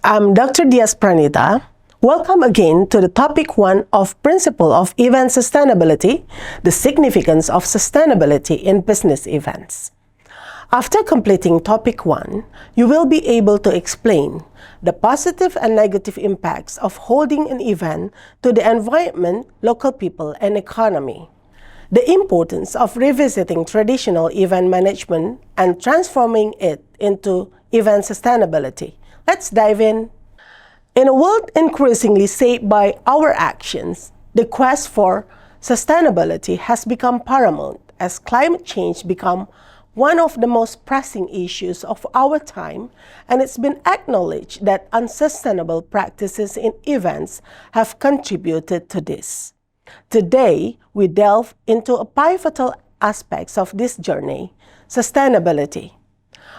I'm Dr. Diaz Pranita. Welcome again to the topic 1 of Principle of Event Sustainability, the significance of sustainability in business events. After completing topic 1, you will be able to explain the positive and negative impacts of holding an event to the environment, local people, and economy. The importance of revisiting traditional event management and transforming it into event sustainability. Let's dive in. In a world increasingly shaped by our actions, the quest for sustainability has become paramount as climate change becomes one of the most pressing issues of our time, and it's been acknowledged that unsustainable practices in events have contributed to this. Today, we delve into a pivotal aspects of this journey, sustainability.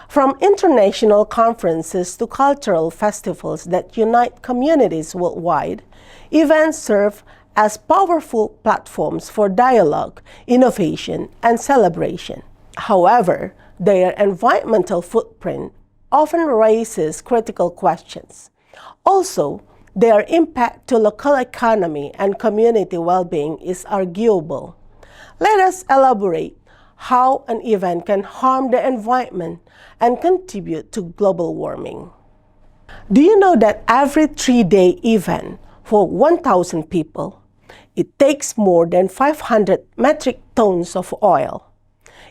From international conferences to cultural festivals that unite communities worldwide, events serve as powerful platforms for dialogue, innovation, and celebration. However, their environmental footprint often raises critical questions. Also, their impact to local economy and community well-being is arguable. Let us elaborate how an event can harm the environment and contribute to global warming. Do you know that every 3-day event for 1,000 people, it takes more than 500 metric tons of oil?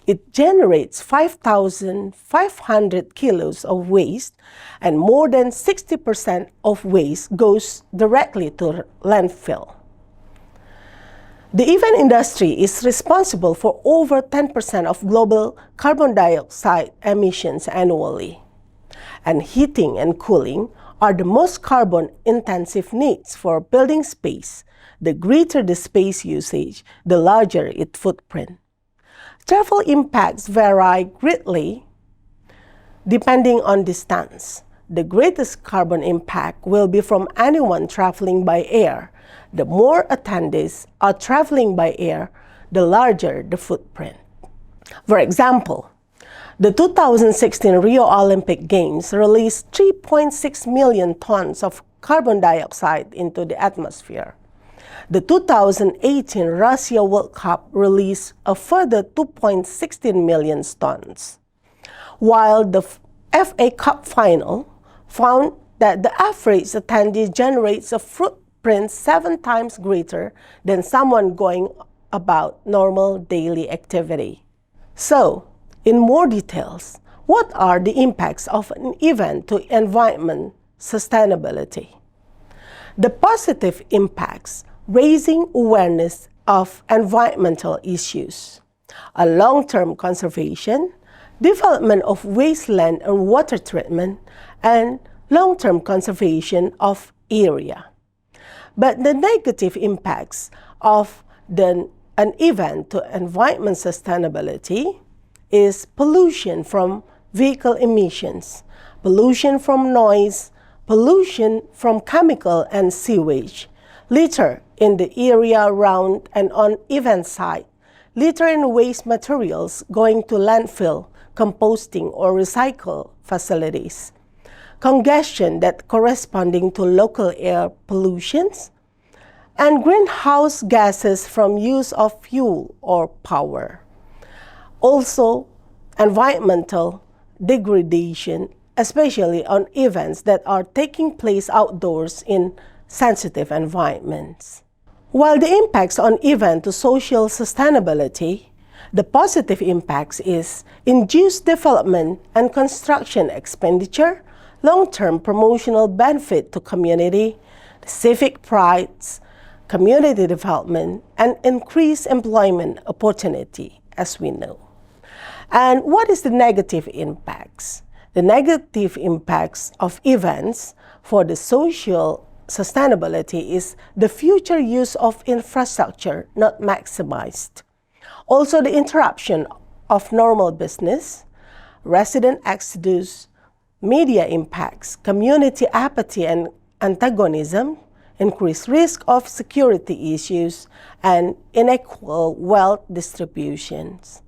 It generates 5,500 kilos of waste, and more than 60% of waste goes directly to landfill. The event industry is responsible for over 10% of global carbon dioxide emissions annually. And heating and cooling are the most carbon-intensive needs for building space. The greater the space usage, the larger its footprint. Travel impacts vary greatly depending on distance. The greatest carbon impact will be from anyone traveling by air. The more attendees are traveling by air, the larger the footprint. For example, the 2016 Rio Olympic Games released 3.6 million tons of carbon dioxide into the atmosphere. The 2018 Russia World Cup released a further 2.16 million tons, while the FA Cup final found that the average attendee generates a footprint 7 times greater than someone going about normal daily activity. So, in more details, what are the impacts of an event to environment sustainability? The positive impacts: raising awareness of environmental issues, a long-term conservation, development of wasteland and water treatment, and long-term conservation of area. But the negative impacts of an event to environment sustainability is pollution from vehicle emissions, pollution from noise, pollution from chemical and sewage, litter in the area around and on event site, litter and waste materials going to landfill, composting or recycle facilities, congestion that corresponding to local air pollutions, and greenhouse gases from use of fuel or power. Also, environmental degradation, especially on events that are taking place outdoors in sensitive environments. While the impacts on event to social sustainability, the positive impacts is induced development and construction expenditure, long-term promotional benefit to community, civic prides, community development, and increased employment opportunity, as we know. And what is the negative impacts? The negative impacts of events for the social sustainability is the future use of infrastructure not maximized. Also, the interruption of normal business, resident exodus, media impacts, community apathy and antagonism, increased risk of security issues, and unequal wealth distributions.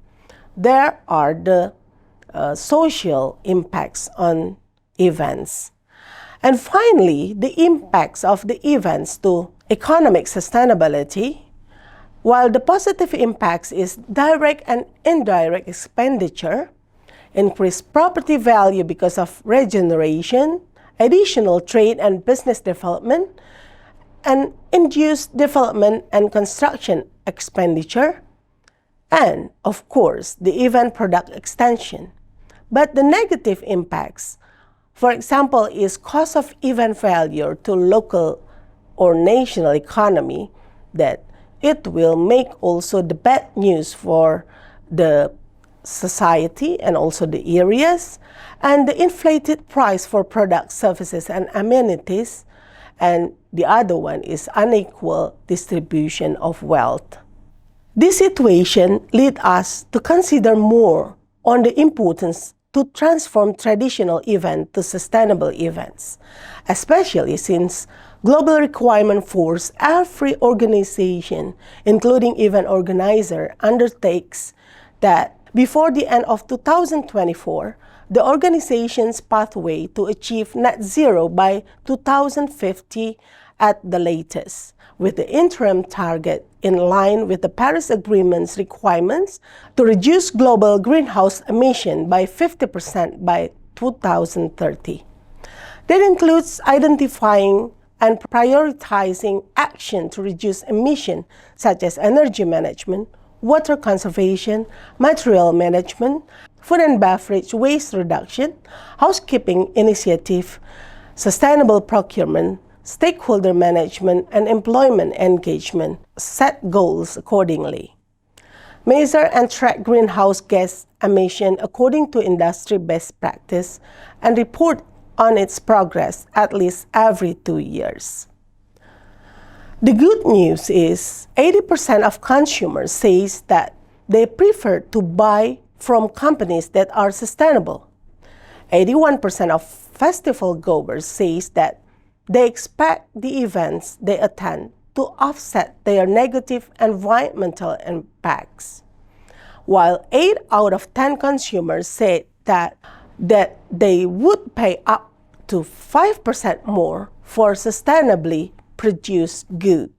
There are the social impacts on events. And finally, the impacts of the events to economic sustainability. While the positive impacts is direct and indirect expenditure, increased property value because of regeneration, additional trade and business development, and induced development and construction expenditure, and, of course, the event product extension. But the negative impacts, for example, is cost of event failure to local or national economy, that it will make also the bad news for the society and also the areas, and the inflated price for products, services, and amenities, and the other one is unequal distribution of wealth. This situation leads us to consider more on the importance to transform traditional events to sustainable events, especially since global requirement force every organization, including event organizer, undertakes that before the end of 2024, the organization's pathway to achieve net zero by 2050 at the latest, with the interim target in line with the Paris Agreement's requirements to reduce global greenhouse emission by 50% by 2030. That includes identifying and prioritizing action to reduce emission, such as energy management, water conservation, material management, food and beverage waste reduction, housekeeping initiative, sustainable procurement, stakeholder management, and employment engagement. Set goals accordingly. Measure and track greenhouse gas emission according to industry best practice and report on its progress at least every 2 years. The good news is 80% of consumers says that they prefer to buy from companies that are sustainable. 81% of festival goers says that they expect the events they attend to offset their negative environmental impacts, while 8 out of 10 consumers said that they would pay up to 5% more for sustainably produced goods.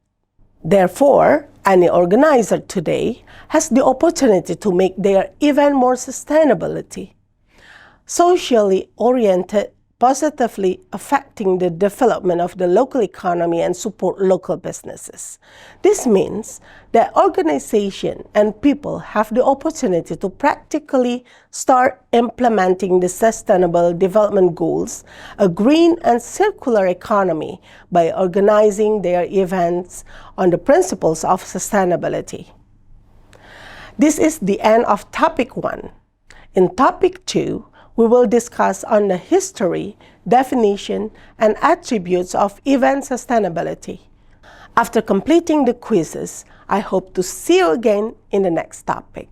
Therefore, any organizer today has the opportunity to make their event more sustainability, socially oriented, positively affecting the development of the local economy and support local businesses. This means that organizations and people have the opportunity to practically start implementing the Sustainable Development Goals, a green and circular economy, by organizing their events on the principles of sustainability. This is the end of topic 1. In topic 2, we will discuss on the history, definition, and attributes of event sustainability. After completing the quizzes, I hope to see you again in the next topic.